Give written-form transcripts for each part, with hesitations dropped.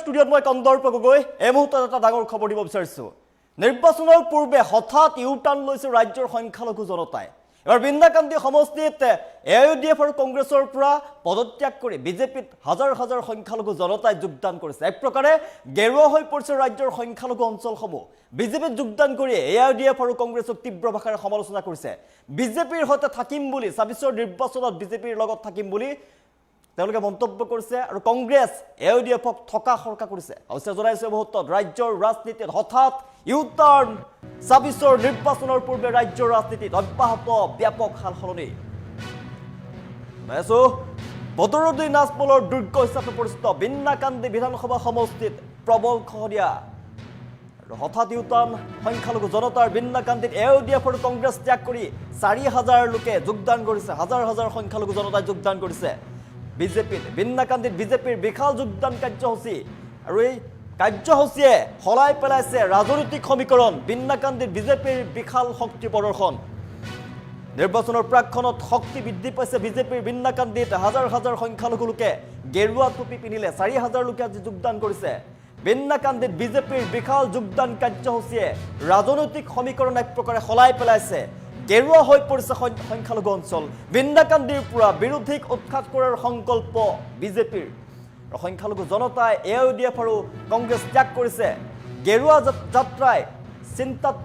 ষ্টুডিঅ'ত মই কন্দৰ্প গগৈ এই মুহূৰ্তত এটা ডাঙৰ খবৰ দিব বিচাৰিছোঁ। নিৰ্বাচনৰ পূৰ্বে হঠাৎ ইউটাৰ্ণ লৈছে ৰাজ্যৰ সংখ্যালঘু জনতাই। এবাৰ বিন্দাকান্দি সমষ্টিত AUDF আৰু কংগ্ৰেছৰ পৰা পদত্যাগ কৰি বিজেপিত হাজাৰ হাজাৰ সংখ্যালঘু জনতাই যোগদান কৰিছে। এক প্ৰকাৰে গেৰুৱা হৈ পৰিছে ৰাজ্যৰ সংখ্যালঘু অঞ্চলসমূহ। বিজেপিত যোগদান কৰি AUDF আৰু কংগ্ৰেছক তীব্ৰ ভাষাৰে সমালোচনা কৰিছে। বিজেপিৰ সৈতে থাকিম বুলি ২৬ৰ নিৰ্বাচনত বিজেপিৰ লগত থাকিম বুলি তেওঁলোকে মন্তব্য কৰিছে আৰু কংগ্ৰেছ AUDFক থকা সৰকা কৰিছে। অৱশ্যে জনাইছে মুহূৰ্তত ৰাজ্যৰ ৰাজনীতিত হঠাৎ ইউটাৰ্ণ ২৬ৰ নিৰ্বাচনৰ পূৰ্বে ৰাজ্যৰ ৰাজনীতিত অব্যাহত ব্যাপক সালসলনি। বদৰুদ্দিন আজমলৰ দুৰ্গ হিচাপে পৰিচিত বিন্নাকান্দি বিধানসভা সমষ্টিত প্ৰবল খহনীয়া আৰু হঠাৎ ইউটাৰ্ণ সংখ্যালঘু জনতাৰ বিন্নাকান্দিত AUDF আৰু কংগ্ৰেছ ত্যাগ কৰি ৪০০০০ লোকে যোগদান কৰিছে। হাজাৰ হাজাৰ সংখ্যালঘু জনতাই যোগদান কৰিছে বিজেপিত। বিন্নাকান্দিত বিজেপিৰ বিশাল যোগদান কাৰ্যসূচী আৰু এই কাৰ্যসূচীয়ে সলাই পেলাইছে ৰাজনৈতিক সমীকৰণ। বিন্নাকান্দিত বিজেপিৰ বিশাল শক্তি প্ৰদৰ্শন। নিৰ্বাচনৰ প্ৰাকখনত শক্তি বৃদ্ধি পাইছে বিজেপিৰ। বিন্নাকান্দিত হাজাৰ হাজাৰ সংখ্যালঘু লোকে গেৰুৱা টুপি পিন্ধিলে। ৪০০০০ লোকে আজি যোগদান কৰিছে। বিন্নাকান্দিত বিজেপিৰ বিশাল যোগদান কাৰ্যসূচীয়ে ৰাজনৈতিক সমীকৰণ এক প্ৰকাৰে সলাই পেলাইছে। গেৰুৱা হৈ পৰিছে সংখ্যালঘু অঞ্চল। বিন্নাকান্দিৰ পৰা বিৰোধীক উৎখাত কৰাৰ সংকল্প বিজেপিৰ। সংখ্যালঘু জনতাই AUDF আৰু কংগ্ৰেছ ত্যাগ কৰিছে। গেৰুৱা যাত্ৰাই চিন্তাত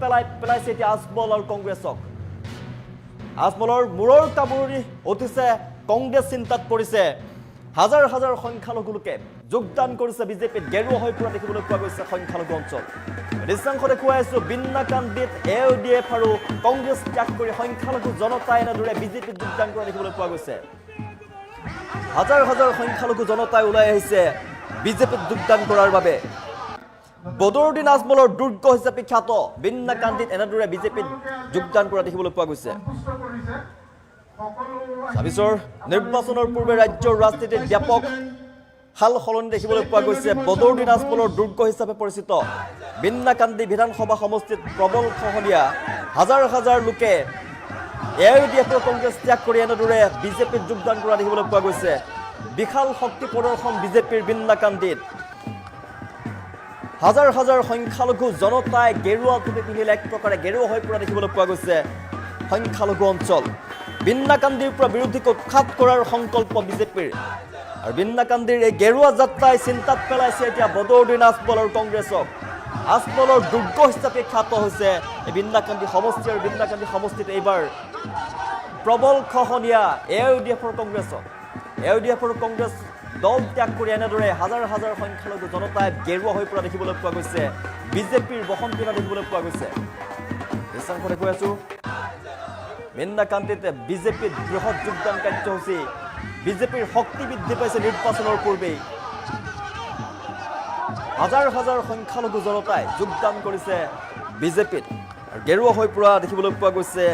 পেলাইছে এতিয়া আজমল আৰু কংগ্ৰেছক। আজমলৰ মূৰৰ কামুৰণি উঠিছে, কংগ্ৰেছ চিন্তাত পৰিছে। হাজাৰ হাজাৰ সংখ্যালঘু লোকে যোগদান কৰিছে বিজেপিত। গেৰুৱা হৈ পৰা দেখিবলৈ পোৱা গৈছে সংখ্যালঘু অঞ্চল। দৃশ্যাংশ দেখুৱাই আছো বিন্নাকান্দিত AUDF আৰু কংগ্ৰেছ ত্যাগ কৰি সংখ্যালঘু জনতাই এনেদৰে বিজেপিত যোগদান কৰা দেখিবলৈ পোৱা গৈছে। হাজাৰ হাজাৰ সংখ্যালঘু জনতাই ওলাই আহিছে বিজেপিত যোগদান কৰাৰ বাবে। বদৰুদ্দিন আজমলৰ দুৰ্গ হিচাপে খ্যাত বিন্নাকান্দিত এনেদৰে বিজেপিত যোগদান কৰা দেখিবলৈ পোৱা গৈছে। ২৬ৰ নিৰ্বাচনৰ পূৰ্বে ৰাজ্যৰ ৰাজনীতিত ব্যাপক সাল সলনি দেখিবলৈ পোৱা গৈছে। বদৰুদ্দিন আজমলৰ দুৰ্গ হিচাপে পৰিচিত বিন্নাকান্দি বিধানসভা সমষ্টিত প্ৰবল খহনীয়া। হাজাৰ হাজাৰ লোকে AUDF আৰু কংগ্ৰেছ ত্যাগ কৰি এনেদৰে বিজেপিত যোগদান কৰা দেখিবলৈ পোৱা গৈছে। বিশাল শক্তি প্ৰদৰ্শন বিজেপিৰ বিন্নাকান্দিত। হাজাৰ হাজাৰ সংখ্যালঘু জনতাই গেৰুৱা টুপি পিন্ধিলে। এক প্ৰকাৰে গেৰুৱা হৈ পৰা দেখিবলৈ পোৱা গৈছে সংখ্যালঘু অঞ্চল। বিন্নাকান্দিৰ পৰা বিৰোধীক উৎখাত কৰাৰ সংকল্প বিজেপিৰ। আৰু বিন্নাকান্দিৰ এই গেৰুৱা যাত্ৰাই চিন্তাত পেলাইছে এতিয়া বদৰুদ্দিন আজমল আৰু কংগ্ৰেছক। আজমলৰ দুৰ্গ হিচাপে খ্যাত হৈছে এই বিন্নাকান্দি সমষ্টি। আৰু বিন্নাকান্দি সমষ্টিত এইবাৰ প্ৰবল খহনীয়া AUDF আৰু কংগ্ৰেছক। AUDF আৰু কংগ্ৰেছ দল ত্যাগ কৰি এনেদৰে হাজাৰ হাজাৰ সংখ্যালঘু জনতাই গেৰুৱা হৈ পৰা দেখিবলৈ পোৱা গৈছে। বিজেপিৰ বসন্তিনা দেখিবলৈ পোৱা গৈছে। দৃশ্যাংশ দেখুৱাই আছো বিন্নাকান্দিত বিজেপিত বৃহৎ যোগদান কাৰ্যসূচী। বিজেপিৰ শক্তি বৃদ্ধি পাইছে নিৰ্বাচনৰ পূৰ্বেই। হাজাৰ হাজাৰ সংখ্যালঘু জনতাই যোগদান কৰিছে বিজেপিত। আৰু গেৰুৱা হৈ পৰা দেখিবলৈ পোৱা গৈছে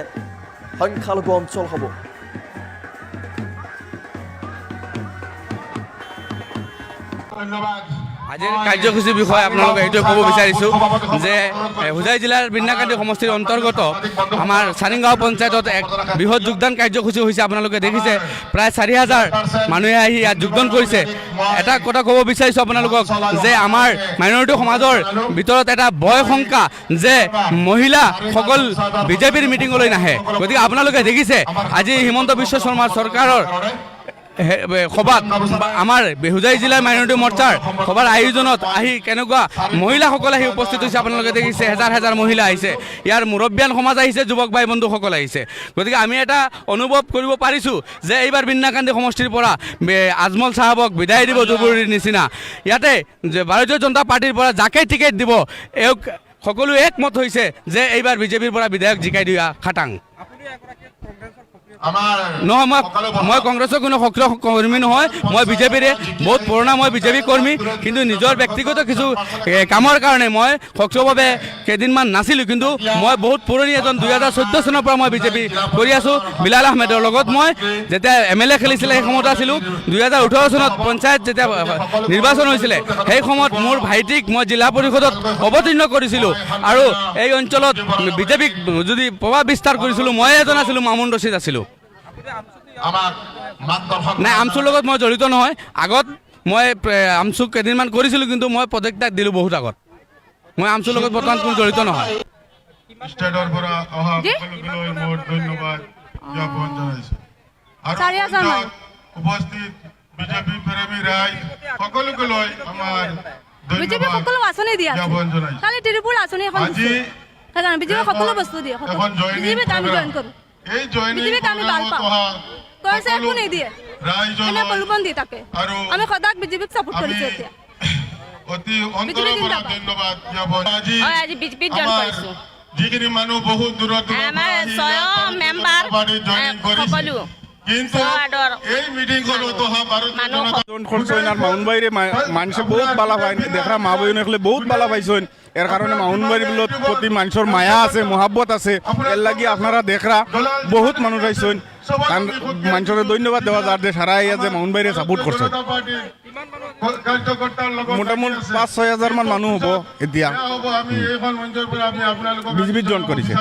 সংখ্যালঘু অঞ্চলসমূহ। আজিৰ কাৰ্যসূচীৰ বিষয়ে আপোনালোকে এইটোৱে ক'ব বিচাৰিছোঁ যে হোজাই জিলাৰ বিন্নাকান্দি সমষ্টিৰ অন্তৰ্গত আমাৰ চাৰিংগাঁও পঞ্চায়তত এক বৃহৎ যোগদান কাৰ্যসূচী হৈছে। আপোনালোকে দেখিছে প্ৰায় ৪০০০০ মানুহে আহি ইয়াত যোগদান কৰিছে। এটা কথা ক'ব বিচাৰিছোঁ আপোনালোকক যে আমাৰ মাইনৰিটি সমাজৰ ভিতৰত এটা ভয় শংকা যে মহিলাসকল বিজেপিৰ মিটিঙলৈ নাহে। গতিকে আপোনালোকে দেখিছে আজি হিমন্ত বিশ্ব শৰ্মা চৰকাৰৰ সভাত আমাৰ হোজাই জিলাৰ মাইনৰিটি মৰ্চাৰ সভাৰ আয়োজনত আহি কেনেকুৱা মহিলাসকল আহি উপস্থিত হৈছে। আপোনালোকে দেখিছে হেজাৰ হেজাৰ মহিলা আহিছে। ইয়াৰ মুৰব্বীয়ান সমাজ আহিছে, যুৱক ভাই বন্ধুসকল আহিছে। গতিকে আমি এটা অনুভৱ কৰিব পাৰিছোঁ যে এইবাৰ বিন্নাকান্দি সমষ্টিৰ পৰা আজমল চাহাবক বিদায় দিব জৰুৰীৰ নিচিনা। ইয়াতে ভাৰতীয় জনতা পাৰ্টীৰ পৰা যাকে টিকেট দিব এওঁক সকলো একমত হৈছে যে এইবাৰ বিজেপিৰ পৰা বিধায়ক জিকাই দিয়া খাটাং। নহয়, মই কংগ্ৰেছৰ কোনো সক্ৰিয় কৰ্মী নহয়। মই বিজেপিৰে বহুত পুৰণা মই বিজেপি কৰ্মী। কিন্তু নিজৰ ব্যক্তিগত কিছু কামৰ কাৰণে মই সক্ৰিয়ভাৱে কেইদিনমান নাছিলোঁ। কিন্তু মই বহুত পুৰণি এজন ২০১৪ চনৰ পৰা মই বিজেপি কৰি আছোঁ। বিলাল আহমেদৰ লগত মই যেতিয়া MLA খেলিছিলে সেই সময়ত আছিলোঁ। ২০১৮ চনত পঞ্চায়ত যেতিয়া নিৰ্বাচন হৈছিলে সেই সময়ত মোৰ ভাইটিক মই জিলা পৰিষদত অৱতীৰ্ণ কৰিছিলোঁ। আৰু এই অঞ্চলত বিজেপিক যদি প্ৰভাৱ বিস্তাৰ কৰিছিলোঁ মই এজন আছিলোঁ, মামুন ৰছিদ আছিলোঁ। নাই, আমচুৰ লগত মই জড়িত নহয়। আগত মই আমচুক কেইদিনমান কৰিছিলোঁ, কিন্তু মই প্ৰজেক্ট দিলোঁ বহুত আগত। মই আমচুৰ লগত বৰ্তমান কোনো জড়িত নহয়। ষ্টেটৰ পৰা অহা সকলোলৈ মোৰ ধন্যবাদ জ্ঞাপন জনাইছো। আৰু 4,000 মান। উপস্থিত বিজেপি প্ৰেমী ৰাইজ সকলোকে লৈ আমাৰ বিজেপি ধন্যবাদ সকলো আঁচনি দিয়ে জ্ঞাপন জনাইছো। খালি ত্ৰিপুল আঁচনি এখন আজি সেইকাৰণে বিজেপি সকলো বস্তু দিয়ে। এখন জইনিং বিজেপিত আমি জইন কৰোঁ, এই জইনিং বিজেপিক আমি ভাল পাওঁ। কৈছে একো নিদিয়ে, এনে প্ৰলোভন দি থাকে। আমি সদায় বিজেপিক ছাপোৰ্ট কৰিছো। এতিয়া অতি অন্তৰৰ পৰা ধন্যবাদ জ্ঞাপন। আজি বিজেপিত জইন কৰিছো। যিখিনি মানুহ বহুত দূৰত আমাৰ ছয় মেম্বাৰ সকলো কিন্তু এই মিটিংখনত অহা মানুহ করছেন আর মাউনবাড়িরে মানুষে বহুত বালা পায় দেখা মা বইন এখলে বহুত বালা পাইছেন এর কারণে মাউনবাড়ির প্রতি মানুষের মায়া আছে মহাব্বত আছে এর লাগি আপনারা দেখরা বহুত মানুষ আইছেন কারণ মানুষের ধন্যবাদ দেওয়া যার যে সারা ইয়া যে মাউনবাড়িরে সাপোর্ট করছে মোটামুটি 5-6 হাজার মান মানুষ হব এতিয়া বিজেপিত জইন করেছে।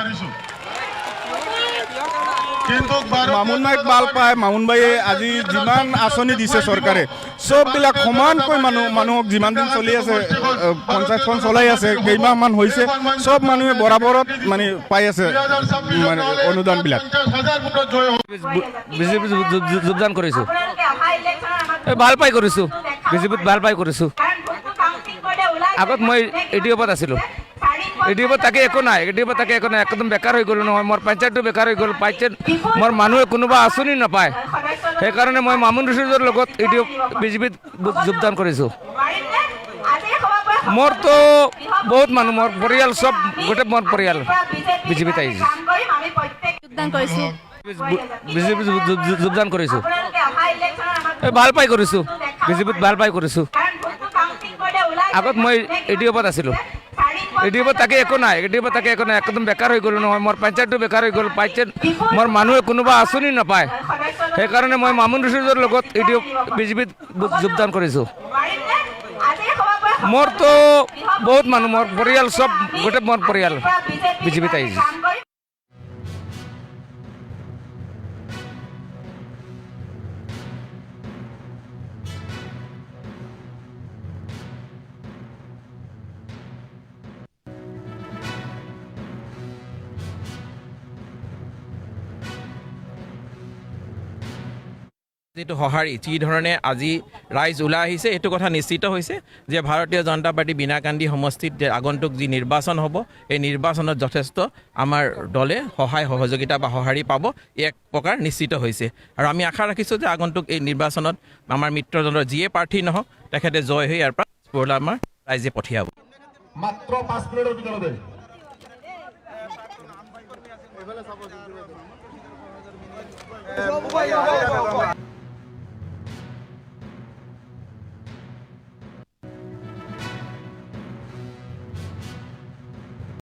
মামুন ভাইক ভাল পায়। মামুন ভাইয়ে আজি যিমান আঁচনি দিছে চৰকাৰে চববিলাক সমানকৈ মানুহক যিমান দিন চলি আছে পঞ্চায়তখন চলাই আছে কেইমাহমান হৈছে চব মানুহে বৰাবৰত মানে পাই আছে মানে অনুদানবিলাক। বিজেপিত যোগদান কৰিছোঁ, ভাল পাই কৰিছোঁ, বিজেপিত ভাল পাই কৰিছোঁ। আগত মই এডিঅ'পত আছিলোঁ, এডিঅ'পত তাকে একো নাই, এডিঅ'পত তাকে একো নাই, একদম বেকাৰ হৈ গ'লো নহয়। মোৰ পঞ্চায়তটো বেকাৰ হৈ গ'ল, পঞ্চায়ত মোৰ মানুহে কোনোবা আঁচনি নাপায়। সেইকাৰণে মই মামুন ৰচিদৰ লগত বিজেপিত যোগদান কৰিছোঁ। মোৰতো বহুত মানুহ, মোৰ পৰিয়াল চব গোটেই মোৰ পৰিয়াল বিজেপিত আহিছে। যোগদান কৰিছোঁ, বিজেপিত যোগদান কৰিছোঁ, ভাল পাই কৰিছোঁ, বিজেপিত ভাল পাই কৰিছোঁ। আগত মই এডিঅ'পত আছিলোঁ, এডিঅ'পত তাকে একো নাই, এডিঅ'পত তাকে একো নাই, একদম বেকাৰ হৈ গ'লো নহয়। মোৰ পঞ্চায়তটো বেকাৰ হৈ গ'ল, পঞ্চায়ত মোৰ মানুহে কোনোবা আঁচনি নাপায়। সেইকাৰণে মই মামুন ৰচিদৰ লগত বিজেপিত যোগদান কৰিছোঁ। মোৰতো বহুত মানুহ, মোৰ পৰিয়াল চব গোটেই মোৰ পৰিয়াল বিজেপিত আহিছে। যিটো সঁহাৰি যি ধৰণে আজি ৰাইজ ওলাই আহিছে এইটো কথা নিশ্চিত হৈছে যে ভাৰতীয় জনতা পাৰ্টি বিনাকান্দি সমষ্টিত যে আগন্তুক যি নিৰ্বাচন হ'ব এই নিৰ্বাচনত যথেষ্ট আমাৰ দলে সহায় সহযোগিতা বা সঁহাৰি পাব এক প্ৰকাৰ নিশ্চিত হৈছে। আৰু আমি আশা ৰাখিছোঁ যে আগন্তুক এই নিৰ্বাচনত আমাৰ মিত্ৰজনৰ যিয়ে প্ৰাৰ্থী নহওক তেখেতে জয় হৈ ইয়াৰ পৰা আমাৰ ৰাইজে পঠিয়াব। মাত্ৰ 5 মিনিটৰ ভিতৰতে